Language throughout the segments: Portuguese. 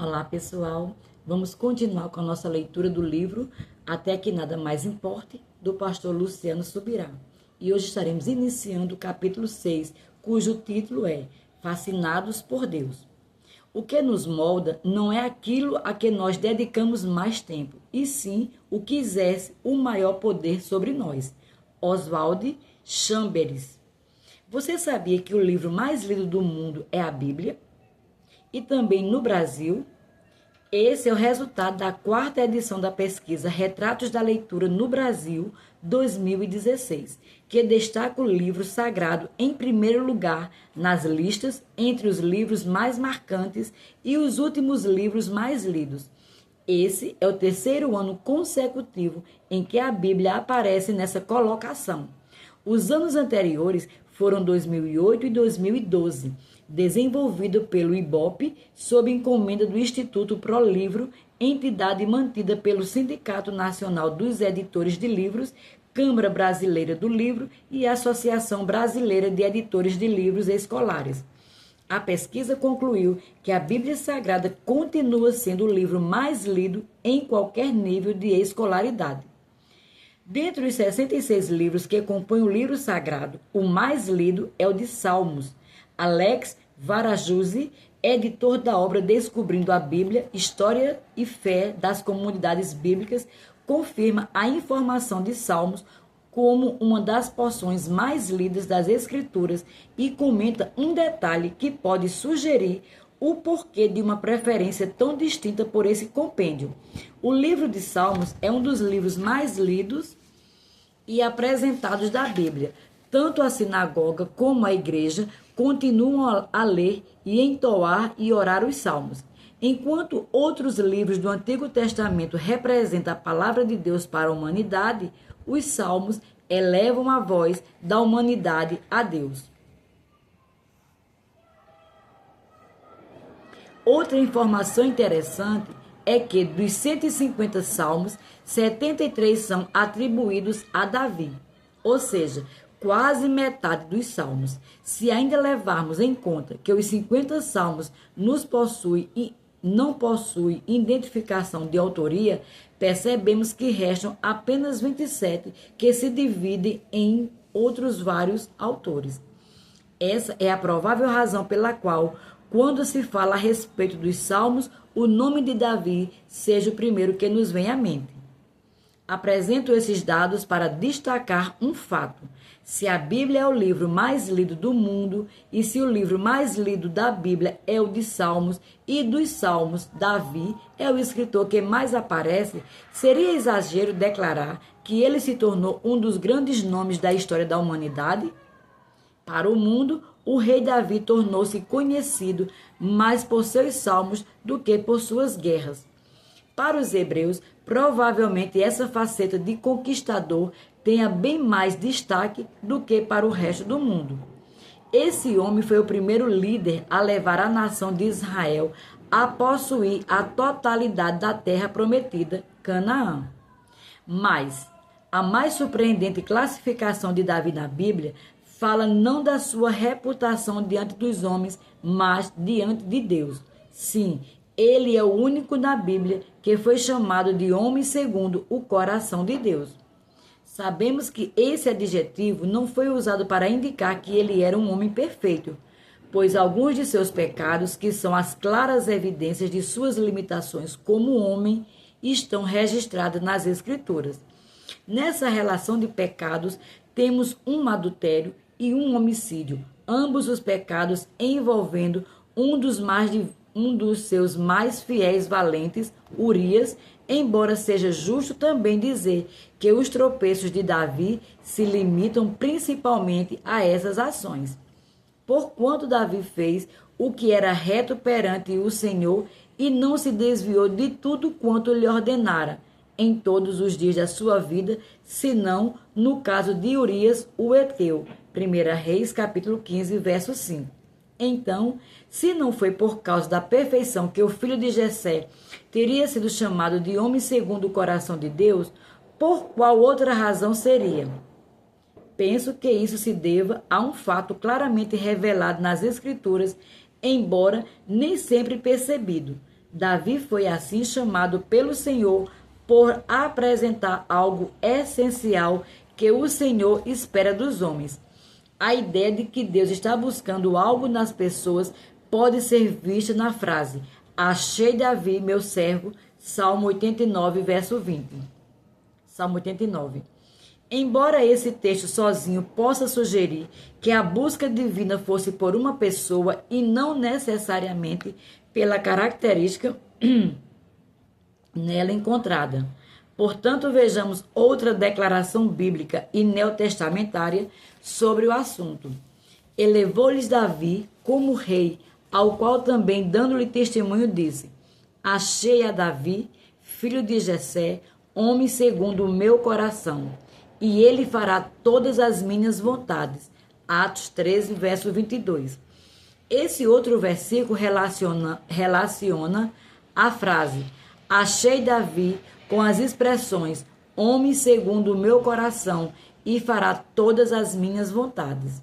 Olá, pessoal. Vamos continuar com a nossa leitura do livro Até que Nada Mais Importe, do pastor Luciano Subirá. E hoje estaremos iniciando o capítulo 6, cujo título é Fascinados por Deus. O que nos molda não é aquilo a que nós dedicamos mais tempo, e sim o que exerce o maior poder sobre nós. Oswald Chambers. Você sabia que o livro mais lido do mundo é a Bíblia? E também no Brasil? Esse é o resultado da 4ª edição da pesquisa Retratos da Leitura no Brasil 2016, que destaca o livro sagrado em primeiro lugar nas listas entre os livros mais marcantes e os últimos livros mais lidos. Esse é o 3º ano consecutivo em que a Bíblia aparece nessa colocação. Os anos anteriores foram 2008 e 2012, desenvolvido pelo IBOP, sob encomenda do Instituto Pro Livro, entidade mantida pelo Sindicato Nacional dos Editores de Livros, Câmara Brasileira do Livro e Associação Brasileira de Editores de Livros Escolares. A pesquisa concluiu que a Bíblia Sagrada continua sendo o livro mais lido em qualquer nível de escolaridade. Dentre os 66 livros que compõem o livro sagrado, o mais lido é o de Salmos. Alex Varajuzzi, editor da obra Descobrindo a Bíblia, História e Fé das Comunidades Bíblicas, confirma a informação de Salmos como uma das porções mais lidas das Escrituras e comenta um detalhe que pode sugerir o porquê de uma preferência tão distinta por esse compêndio. O livro de Salmos é um dos livros mais lidos e apresentados da Bíblia. Tanto a sinagoga como a igreja continuam a ler e entoar e orar os salmos. Enquanto outros livros do Antigo Testamento representam a palavra de Deus para a humanidade, os salmos elevam a voz da humanidade a Deus. Outra informação interessante é que dos 150 salmos, 73 são atribuídos a Davi, ou seja, quase metade dos salmos. Se ainda levarmos em conta que os 50 salmos não possuem identificação de autoria, percebemos que restam apenas 27 que se dividem em outros vários autores. Essa é a provável razão pela qual, quando se fala a respeito dos salmos, o nome de Davi seja o primeiro que nos vem à mente. Apresento esses dados para destacar um fato. Se a Bíblia é o livro mais lido do mundo e se o livro mais lido da Bíblia é o de Salmos e dos Salmos Davi é o escritor que mais aparece, seria exagero declarar que ele se tornou um dos grandes nomes da história da humanidade? Para o mundo, o rei Davi tornou-se conhecido mais por seus salmos do que por suas guerras. Para os hebreus, provavelmente essa faceta de conquistador tenha bem mais destaque do que para o resto do mundo. Esse homem foi o primeiro líder a levar a nação de Israel a possuir a totalidade da terra prometida, Canaã. Mas a mais surpreendente classificação de Davi na Bíblia fala não da sua reputação diante dos homens, mas diante de Deus. Sim, ele é o único na Bíblia que foi chamado de homem segundo o coração de Deus. Sabemos que esse adjetivo não foi usado para indicar que ele era um homem perfeito, pois alguns de seus pecados, que são as claras evidências de suas limitações como homem, estão registradas nas Escrituras. Nessa relação de pecados, temos um adultério e um homicídio, ambos os pecados envolvendo um dos seus mais fiéis valentes, Urias, embora seja justo também dizer que os tropeços de Davi se limitam principalmente a essas ações. Porquanto Davi fez o que era reto perante o Senhor e não se desviou de tudo quanto lhe ordenara em todos os dias da sua vida, senão no caso de Urias, o Heteu. 1 Reis, capítulo 15, verso 5. Então, se não foi por causa da perfeição que o filho de Jessé teria sido chamado de homem segundo o coração de Deus, por qual outra razão seria? Penso que isso se deva a um fato claramente revelado nas Escrituras, embora nem sempre percebido. Davi foi assim chamado pelo Senhor por apresentar algo essencial que o Senhor espera dos homens. A ideia de que Deus está buscando algo nas pessoas pode ser vista na frase: achei Davi, meu servo, Salmo 89, verso 20. Salmo 89. Embora esse texto sozinho possa sugerir que a busca divina fosse por uma pessoa e não necessariamente pela característica nela encontrada. Portanto, vejamos outra declaração bíblica e neotestamentária sobre o assunto. Elevou-lhes Davi como rei, ao qual também, dando-lhe testemunho, disse: achei a Davi, filho de Jessé, homem segundo o meu coração, e ele fará todas as minhas vontades. Atos 13, verso 22. Esse outro versículo relaciona a frase achei Davi com as expressões homem segundo o meu coração e fará todas as minhas vontades.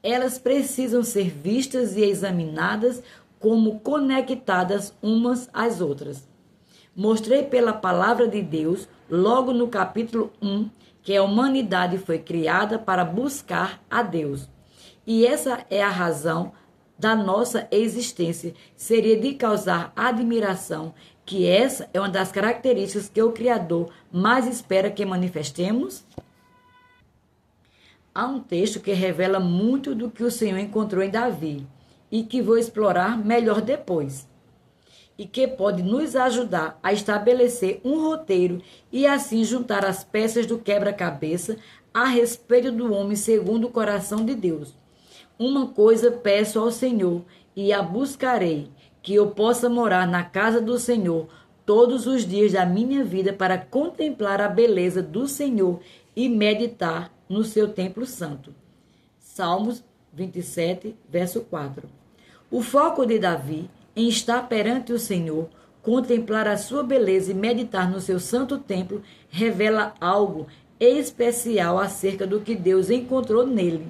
Elas precisam ser vistas e examinadas como conectadas umas às outras. Mostrei pela palavra de Deus, logo no capítulo 1, que a humanidade foi criada para buscar a Deus. E essa é a razão da nossa existência, seria de causar admiração, que essa é uma das características que o Criador mais espera que manifestemos. Há um texto que revela muito do que o Senhor encontrou em Davi e que vou explorar melhor depois, e que pode nos ajudar a estabelecer um roteiro e assim juntar as peças do quebra-cabeça a respeito do homem segundo o coração de Deus. Uma coisa peço ao Senhor e a buscarei, que eu possa morar na casa do Senhor todos os dias da minha vida para contemplar a beleza do Senhor e meditar no seu templo santo. Salmos 27, verso 4. O foco de Davi em estar perante o Senhor, contemplar a sua beleza e meditar no seu santo templo revela algo especial acerca do que Deus encontrou nele.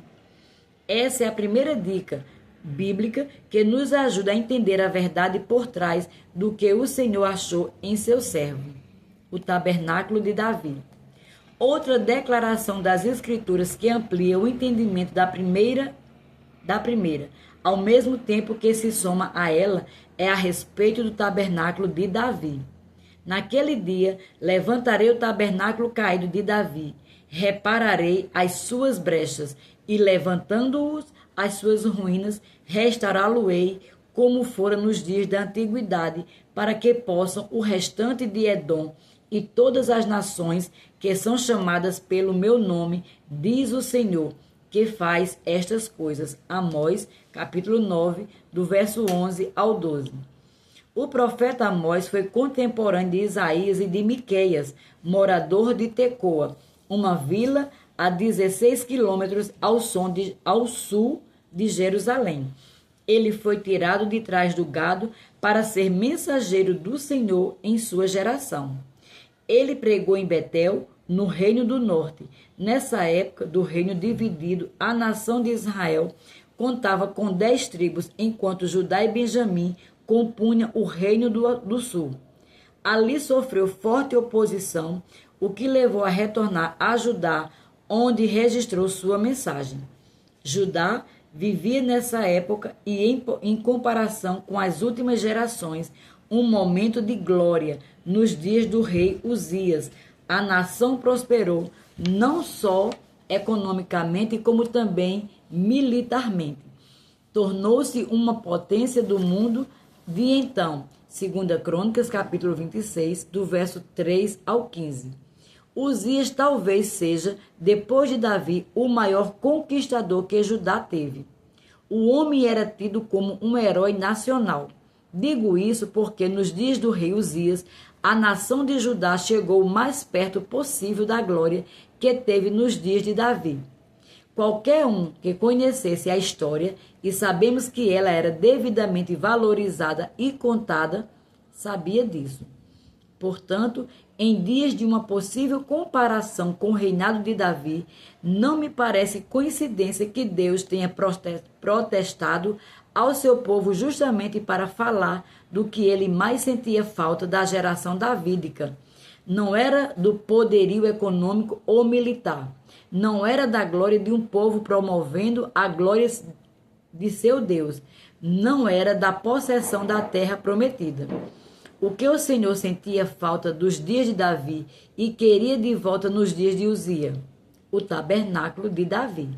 Essa é a primeira dica bíblica que nos ajuda a entender a verdade por trás do que o Senhor achou em seu servo, o tabernáculo de Davi. Outra declaração das Escrituras que amplia o entendimento da primeira, ao mesmo tempo que se soma a ela, é a respeito do tabernáculo de Davi. Naquele dia, levantarei o tabernáculo caído de Davi, repararei as suas brechas, e levantando-os as suas ruínas, restaurá-lo-ei como fora nos dias da antiguidade, para que possam o restante de Edom e todas as nações que são chamadas pelo meu nome, diz o Senhor, que faz estas coisas. Amós, capítulo 9, do verso 11 ao 12. O profeta Amós foi contemporâneo de Isaías e de Miqueias, morador de Tecoa, uma vila a 16 quilômetros ao sul de Jerusalém. Ele foi tirado de trás do gado para ser mensageiro do Senhor em sua geração. Ele pregou em Betel, no Reino do Norte. Nessa época do reino dividido, a nação de Israel contava com 10 tribos, enquanto Judá e Benjamim compunham o Reino do Sul. Ali sofreu forte oposição, o que levou a retornar a Judá, onde registrou sua mensagem. Judá vivia nessa época e, em comparação com as últimas gerações, um momento de glória. Nos dias do rei Uzias, a nação prosperou não só economicamente, como também militarmente. Tornou-se uma potência do mundo de então. 2 Crônicas, capítulo 26, do verso 3 ao 15. Uzias talvez seja, depois de Davi, o maior conquistador que Judá teve. O homem era tido como um herói nacional. Digo isso porque nos dias do rei Uzias, a nação de Judá chegou o mais perto possível da glória que teve nos dias de Davi. Qualquer um que conhecesse a história, e sabemos que ela era devidamente valorizada e contada, sabia disso. Portanto, em dias de uma possível comparação com o reinado de Davi, não me parece coincidência que Deus tenha protestado ao seu povo justamente para falar do que ele mais sentia falta da geração davídica. Não era do poderio econômico ou militar. Não era da glória de um povo promovendo a glória de seu Deus. Não era da possessão da terra prometida. O que o Senhor sentia falta dos dias de Davi e queria de volta nos dias de Uzia? O tabernáculo de Davi.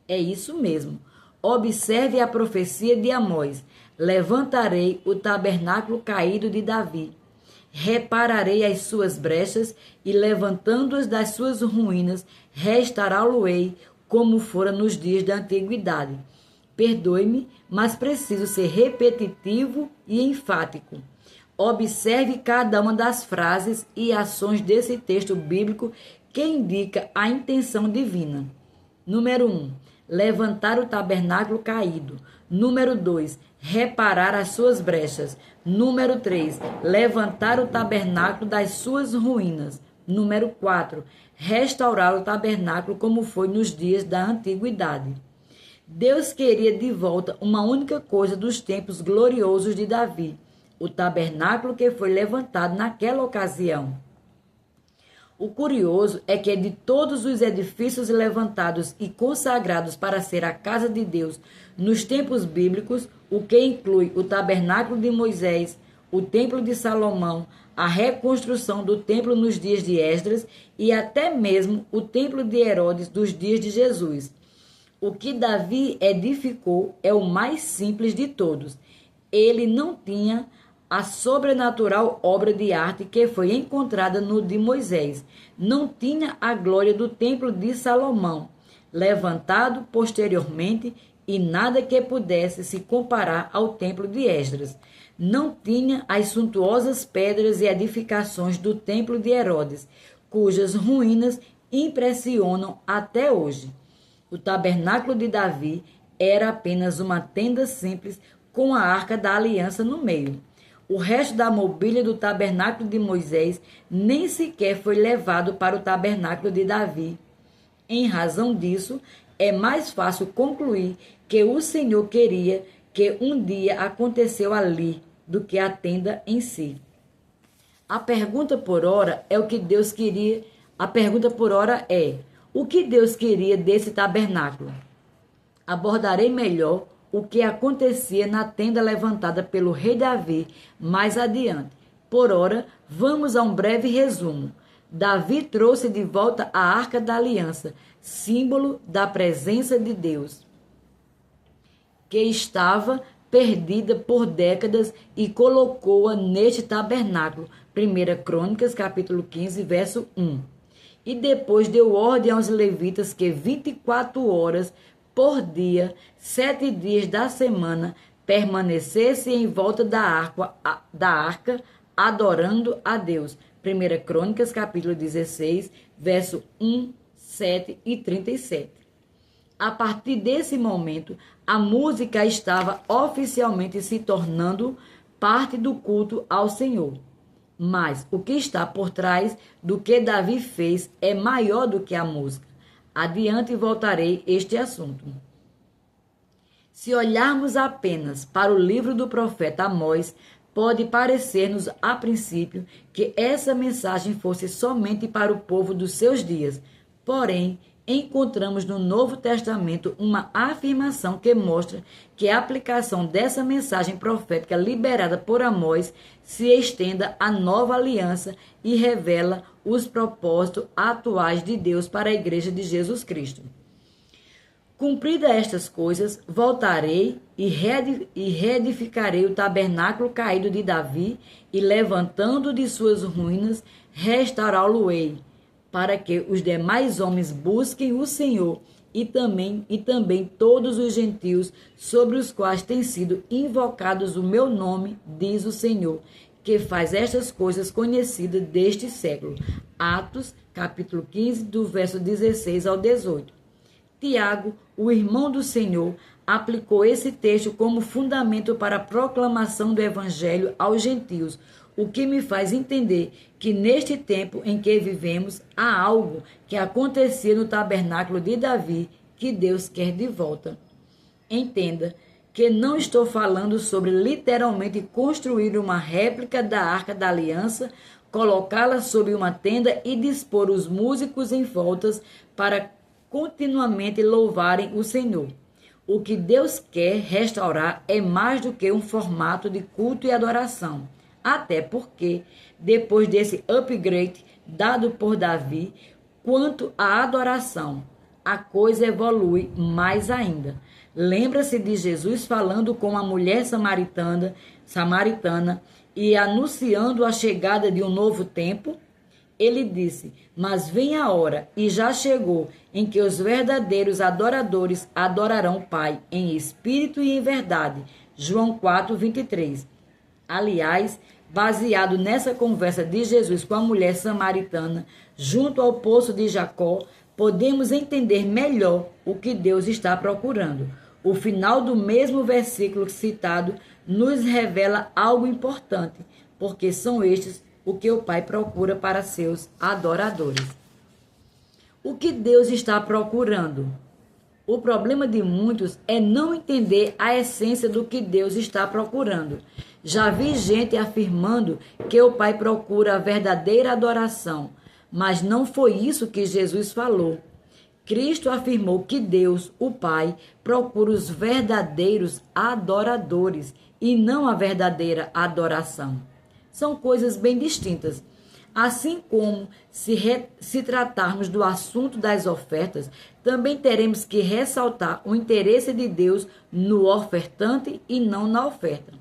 É isso mesmo. Observe a profecia de Amós. Levantarei o tabernáculo caído de Davi. Repararei as suas brechas e, levantando-as das suas ruínas, restaurá-lo-ei como fora nos dias da antiguidade. Perdoe-me, mas preciso ser repetitivo e enfático. Observe cada uma das frases e ações desse texto bíblico que indica a intenção divina. Número 1. Levantar o tabernáculo caído. Número 2. Reparar as suas brechas. Número 3. Levantar o tabernáculo das suas ruínas. Número 4. Restaurar o tabernáculo como foi nos dias da antiguidade. Deus queria de volta uma única coisa dos tempos gloriosos de Davi, o tabernáculo que foi levantado naquela ocasião. O curioso é que de todos os edifícios levantados e consagrados para ser a casa de Deus nos tempos bíblicos, o que inclui o tabernáculo de Moisés, o templo de Salomão, a reconstrução do templo nos dias de Esdras e até mesmo o templo de Herodes dos dias de Jesus. O que Davi edificou é o mais simples de todos. Ele não tinha a sobrenatural obra de arte que foi encontrada no de Moisés. Não tinha a glória do templo de Salomão, levantado posteriormente, e nada que pudesse se comparar ao templo de Esdras. Não tinha as suntuosas pedras e edificações do templo de Herodes, cujas ruínas impressionam até hoje. O tabernáculo de Davi era apenas uma tenda simples com a arca da aliança no meio. O resto da mobília do tabernáculo de Moisés nem sequer foi levado para o tabernáculo de Davi. Em razão disso, é mais fácil concluir que o Senhor queria que um dia aconteceu ali do que a tenda em si. A pergunta por hora é o que Deus queria. A pergunta por hora é: o que Deus queria desse tabernáculo? Abordarei melhor o que acontecia na tenda levantada pelo rei Davi mais adiante. Por ora, vamos a um breve resumo. Davi trouxe de volta a Arca da Aliança, símbolo da presença de Deus, que estava perdida por décadas, e colocou-a neste tabernáculo. 1 Crônicas, capítulo 15, verso 1. E depois deu ordem aos levitas que 24 horas por dia, 7 dias da semana, permanecesse em volta da arca, adorando a Deus. 1 Crônicas, capítulo 16, verso 1, 7 e 37. A partir desse momento, a música estava oficialmente se tornando parte do culto ao Senhor. Mas o que está por trás do que Davi fez é maior do que a música. Adiante voltarei este assunto. Se olharmos apenas para o livro do profeta Amós, pode parecer-nos a princípio que essa mensagem fosse somente para o povo dos seus dias. Porém, encontramos no Novo Testamento uma afirmação que mostra que a aplicação dessa mensagem profética liberada por Amós se estenda à nova aliança e revela os propósitos atuais de Deus para a Igreja de Jesus Cristo. Cumpridas estas coisas, voltarei e reedificarei o tabernáculo caído de Davi, e levantando de suas ruínas, restaurá-lo-ei, para que os demais homens busquem o Senhor, e também todos os gentios sobre os quais tem sido invocados o meu nome, diz o Senhor, que faz estas coisas conhecidas deste século. Atos, capítulo 15, do verso 16 ao 18. Tiago, o irmão do Senhor, aplicou esse texto como fundamento para a proclamação do evangelho aos gentios, o que me faz entender que neste tempo em que vivemos há algo que acontecia no tabernáculo de Davi que Deus quer de volta. Entenda que não estou falando sobre literalmente construir uma réplica da Arca da Aliança, colocá-la sob uma tenda e dispor os músicos em voltas para continuamente louvarem o Senhor. O que Deus quer restaurar é mais do que um formato de culto e adoração. Até porque, depois desse upgrade dado por Davi, quanto à adoração, a coisa evolui mais ainda. Lembra-se de Jesus falando com a mulher samaritana e anunciando a chegada de um novo tempo? Ele disse: mas vem a hora, e já chegou, em que os verdadeiros adoradores adorarão o Pai em espírito e em verdade. João 4:23. Aliás, baseado nessa conversa de Jesus com a mulher samaritana, junto ao poço de Jacó, podemos entender melhor o que Deus está procurando. O final do mesmo versículo citado nos revela algo importante, porque são estes o que o Pai procura para seus adoradores. O que Deus está procurando? O problema de muitos é não entender a essência do que Deus está procurando. Já vi gente afirmando que o Pai procura a verdadeira adoração, mas não foi isso que Jesus falou. Cristo afirmou que Deus, o Pai, procura os verdadeiros adoradores e não a verdadeira adoração. São coisas bem distintas. Assim como se tratarmos do assunto das ofertas, também teremos que ressaltar o interesse de Deus no ofertante e não na oferta.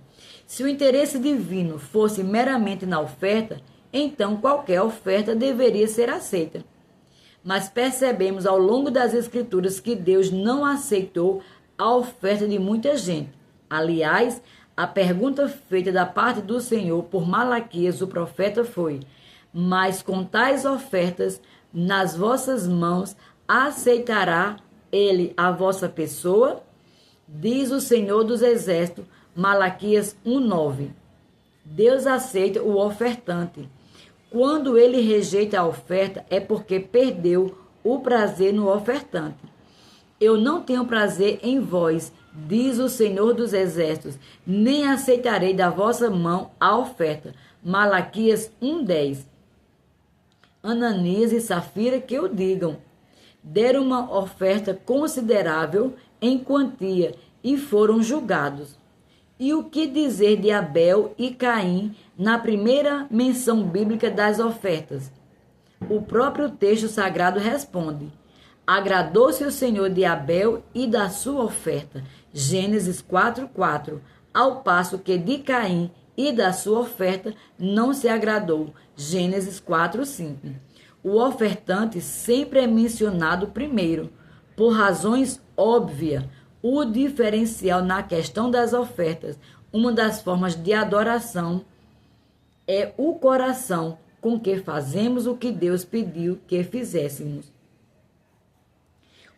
Se o interesse divino fosse meramente na oferta, então qualquer oferta deveria ser aceita. Mas percebemos ao longo das Escrituras que Deus não aceitou a oferta de muita gente. Aliás, a pergunta feita da parte do Senhor por Malaquias, o profeta, foi: mas com tais ofertas nas vossas mãos, aceitará ele a vossa pessoa? Diz o Senhor dos Exércitos, Malaquias 1:9. Deus aceita o ofertante. Quando ele rejeita a oferta, é porque perdeu o prazer no ofertante. Eu não tenho prazer em vós, diz o Senhor dos Exércitos, nem aceitarei da vossa mão a oferta. Malaquias 1:10. Ananias e Safira que o digam. Deram uma oferta considerável em quantia e foram julgados. E o que dizer de Abel e Caim na primeira menção bíblica das ofertas? O próprio texto sagrado responde: agradou-se o Senhor de Abel e da sua oferta. Gênesis 4:4. Ao passo que de Caim e da sua oferta não se agradou. Gênesis 4:5. O ofertante sempre é mencionado primeiro, por razões óbvias. O diferencial na questão das ofertas, uma das formas de adoração, é o coração com que fazemos o que Deus pediu que fizéssemos.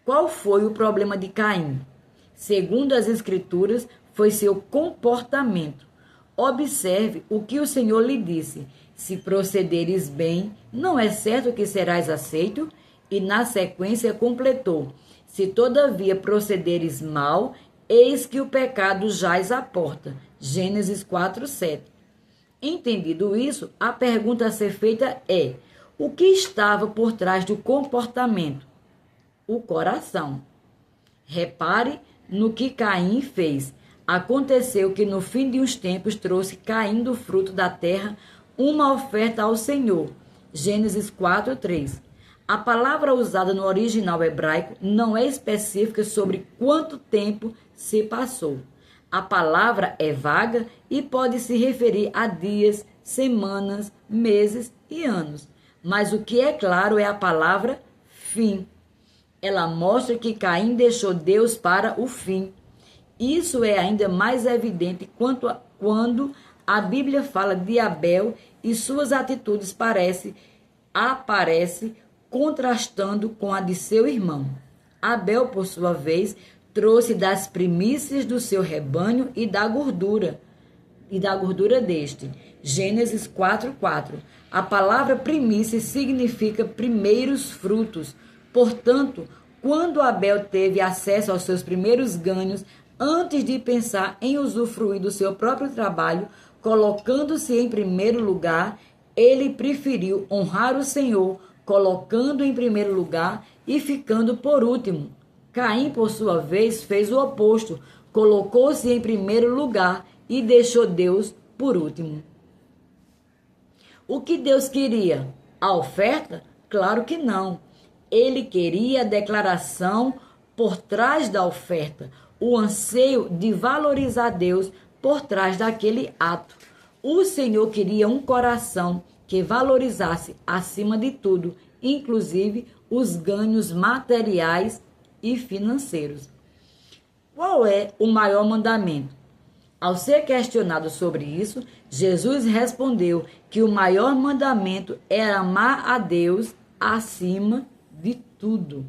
Qual foi o problema de Caim? Segundo as Escrituras, foi seu comportamento. Observe o que o Senhor lhe disse: se procederes bem, não é certo que serás aceito? E na sequência completou: se todavia procederes mal, eis que o pecado jaz à porta. Gênesis 4:7. Entendido isso, a pergunta a ser feita é: o que estava por trás do comportamento? O coração. Repare no que Caim fez. Aconteceu que no fim de uns tempos trouxe Caim do fruto da terra uma oferta ao Senhor. Gênesis 4:3. A palavra usada no original hebraico não é específica sobre quanto tempo se passou. A palavra é vaga e pode se referir a dias, semanas, meses e anos. Mas o que é claro é a palavra fim. Ela mostra que Caim deixou Deus para o fim. Isso é ainda mais evidente quando a Bíblia fala de Abel e suas atitudes aparece contrastando com a de seu irmão. Abel, por sua vez, trouxe das primícias do seu rebanho e da gordura deste. Gênesis 4:4. A palavra primícia significa primeiros frutos. Portanto, quando Abel teve acesso aos seus primeiros ganhos, Antes de pensar em usufruir do seu próprio trabalho, colocando-se em primeiro lugar, ele preferiu honrar o Senhor, colocando em primeiro lugar e ficando por último. Caim, por sua vez, fez o oposto, colocou-se em primeiro lugar e deixou Deus por último. O que Deus queria? A oferta? Claro que não. Ele queria a declaração por trás da oferta, o anseio de valorizar Deus por trás daquele ato. O Senhor queria um coração que valorizasse acima de tudo, inclusive os ganhos materiais e financeiros. Qual é o maior mandamento? Ao ser questionado sobre isso, Jesus respondeu que o maior mandamento é amar a Deus acima de tudo.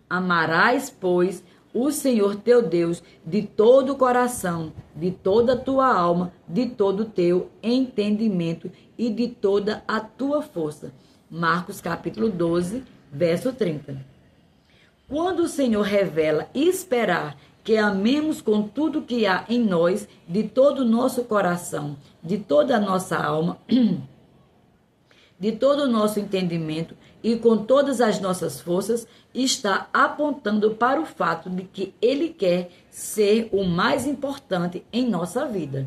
Amarás, pois, o Senhor teu Deus de todo o coração, de toda a tua alma, de todo o teu entendimento e de toda a tua força. Marcos capítulo 12, verso 30. Quando o Senhor revela esperar que amemos com tudo que há em nós, de todo o nosso coração, de toda a nossa alma, de todo o nosso entendimento e com todas as nossas forças, está apontando para o fato de que Ele quer ser o mais importante em nossa vida.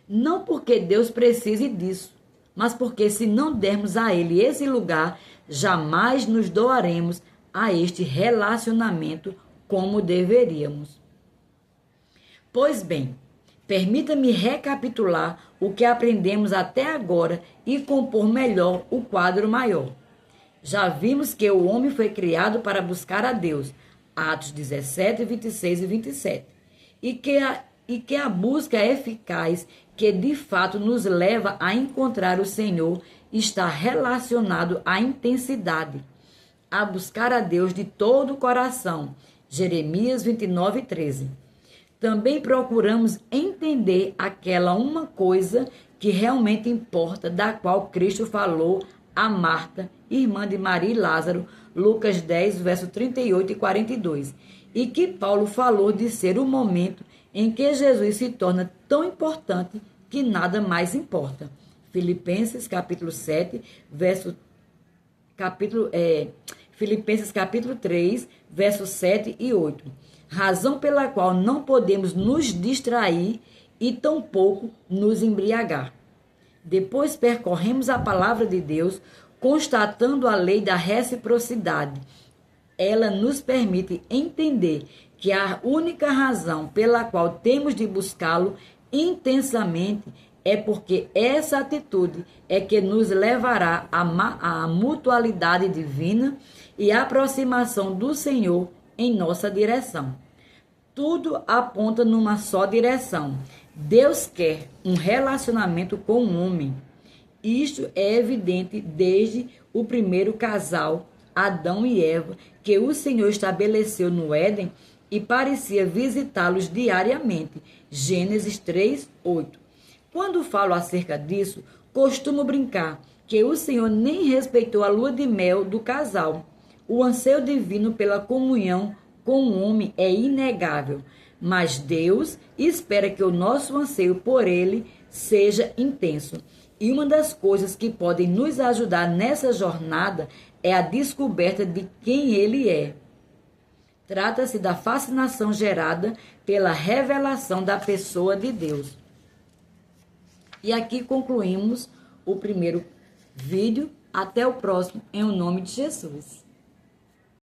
Não porque Deus precise disso, mas porque se não dermos a Ele esse lugar, jamais nos doaremos a este relacionamento como deveríamos. Pois bem, permita-me recapitular o que aprendemos até agora e compor melhor o quadro maior. Já vimos que o homem foi criado para buscar a Deus, Atos 17, 26 e 27, e que a busca eficaz, que de fato nos leva a encontrar o Senhor, está relacionado à intensidade, a buscar a Deus de todo o coração, Jeremias 29, 13. Também procuramos entender aquela uma coisa que realmente importa, da qual Cristo falou a Marta, irmã de Maria e Lázaro, Lucas 10, verso 38 e 42, e que Paulo falou de ser o momento em que Jesus se torna tão importante que nada mais importa. Filipenses capítulo 7, Filipenses capítulo 3, versos 7 e 8. Razão pela qual não podemos nos distrair e tampouco nos embriagar. Depois percorremos a palavra de Deus, constatando a lei da reciprocidade. Ela nos permite entender que a única razão pela qual temos de buscá-lo intensamente é porque essa atitude é que nos levará à mutualidade divina e à aproximação do Senhor em nossa direção. Tudo aponta numa só direção. Deus quer um relacionamento com o homem. Isto é evidente desde o primeiro casal, Adão e Eva, que o Senhor estabeleceu no Éden e parecia visitá-los diariamente. Gênesis 3, 8. Quando falo acerca disso, costumo brincar que o Senhor nem respeitou a lua de mel do casal. O anseio divino pela comunhão com o homem é inegável, mas Deus espera que o nosso anseio por Ele seja intenso. E uma das coisas que podem nos ajudar nessa jornada é a descoberta de quem Ele é. Trata-se da fascinação gerada pela revelação da pessoa de Deus. E aqui concluímos o primeiro vídeo. Até o próximo, em nome de Jesus.